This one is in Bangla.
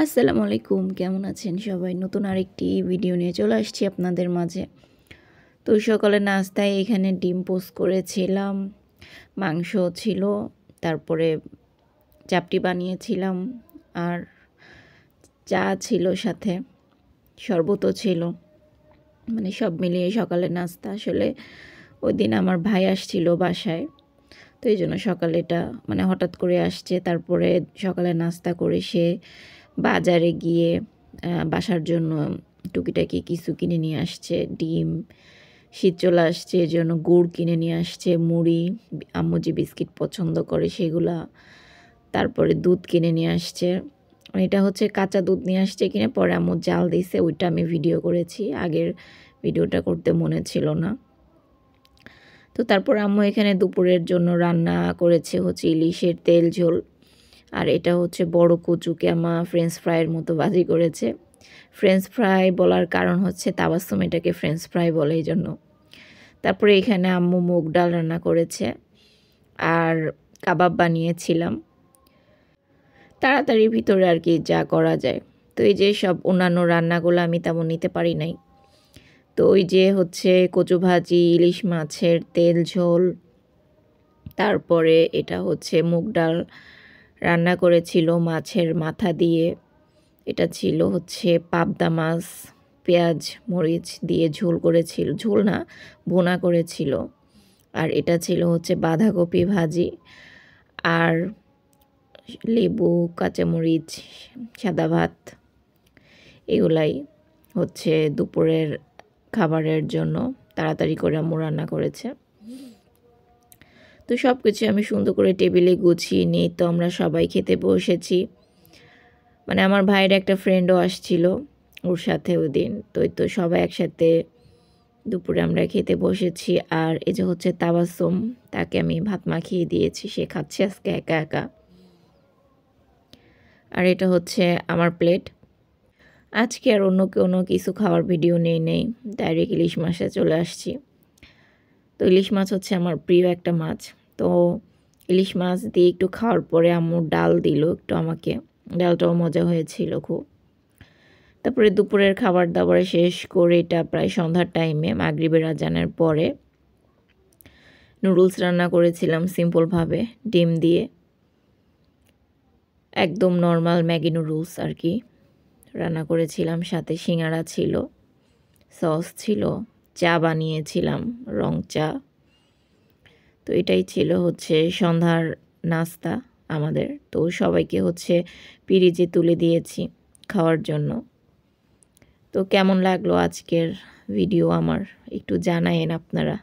আসসালামু আলাইকুম, কেমন আছেন সবাই? নতুন আরেকটি ভিডিও নিয়ে চলে আসছি আপনাদের মাঝে। তো সকালে নাস্তায় এখানে ডিম পোস্ট করেছিলাম, মাংস ছিল, তারপরে চাপটি বানিয়েছিলাম, আর চা ছিল সাথে, শরবতও ছিল। মানে সব মিলিয়ে সকালের নাস্তা। আসলে ওই দিন আমার ভাই আসছিল বাসায়, তো এই জন্য সকালে এটা মানে হঠাৎ করে আসছে। তারপরে সকালে নাস্তা করে সে বাজারে গিয়ে বাসার জন্য টুকিটাকি কিছু কিনে নিয়ে আসছে। ডিম, শীত চলে আসছে এর জন্য গুড় কিনে নিয়ে আসছে, মুড়ি, আম্মু যে বিস্কিট পছন্দ করে সেগুলা, তারপরে দুধ কিনে নিয়ে আসছে। এটা হচ্ছে কাঁচা দুধ নিয়ে আসছে কিনে, পরে আম্মু জাল দিছে, ওইটা আমি ভিডিও করেছি। আগের ভিডিওটা করতে মনে ছিল না। তো তারপর আম্মু এখানে দুপুরের জন্য রান্না করেছে হচ্ছে ইলিশের তেল ঝোল, আর এটা হচ্ছে বড় কচুকে আমা ফ্রেঞ্চ ফ্রাইয়ের মতো ভাজি করেছে। ফ্রেঞ্চ ফ্রাই বলার কারণ হচ্ছে তাবাসসুম এটাকে ফ্রেঞ্চ ফ্রাই বলে, এই জন্য। তারপরে এখানে আম্মু মুগ ডাল রান্না করেছে আর কাবাব বানিয়েছিলাম তাড়াতাড়ির ভিতরে আর কি, যা করা যায়। তো এই যে সব অন্যান্য রান্নাগুলো আমি তেমন নিতে পারি নাই। তো ওই যে হচ্ছে কচু ভাজি, ইলিশ মাছের তেল ঝোল, তারপরে এটা হচ্ছে মুগ ডাল রান্না করেছিল মাছের মাথা দিয়ে। এটা ছিল হচ্ছে পাবদা মাছ, পেঁয়াজ মরিচ দিয়ে ঝোল করেছিল, ঝোল না, ভুনা করেছিল। আর এটা ছিল হচ্ছে বাঁধাকপি ভাজি, আর লেবু, কাঁচামরিচ, সাদা ভাত। এগুলাই হচ্ছে দুপুরের খাবারের জন্য তাড়াতাড়ি করে আম্মু রান্না করেছে। তো সব কিছু আমি সুন্দর করে টেবিলে গুছিয়ে নিই। তো আমরা সবাই খেতে বসেছি। মানে আমার ভাইয়ের একটা ফ্রেন্ডও আসছিল ওর সাথে ওই দিন। তো সবাই একসাথে দুপুরে আমরা খেতে বসেছি। আর এই যে হচ্ছে তাবাসসুম, তাকে আমি ভাত মাখিয়ে দিয়েছি, সে খাচ্ছে আজকে একা একা। আর এটা হচ্ছে আমার প্লেট। আজকে আর অন্য কোনো কিছু খাওয়ার ভিডিও নেই, ডাইরেক্ট ইলিশ মাছে চলে আসছি। তো ইলিশ মাছ হচ্ছে আমার প্রিয় একটা মাছ। তো ইলিশ মাছ দিয়ে একটু খাওয়ার পরে আম্মু ডাল দিল একটু আমাকে, ডালটাও মজা হয়েছিল খুব। তারপরে দুপুরের খাবার দাবার শেষ করে এটা প্রায় সন্ধ্যার টাইমে, মাগরিবের আজানের পরে নুডলস রান্না করেছিলাম সিম্পলভাবে ডিম দিয়ে, একদম নর্মাল ম্যাগি নুডলস আর কি রান্না করেছিলাম। সাথে সিঙ্গারা ছিল, সস ছিল, চা বানিয়েছিলাম, রং চা। তো এটাই ছিল হচ্ছে সন্ধ্যার নাস্তা আমাদের। তো সবাইকে হচ্ছে পিরিজে তুলে দিয়েছি খাওয়ার জন্য। তো কেমন লাগলো আজকের ভিডিও আমার একটু জানায়েন আপনারা।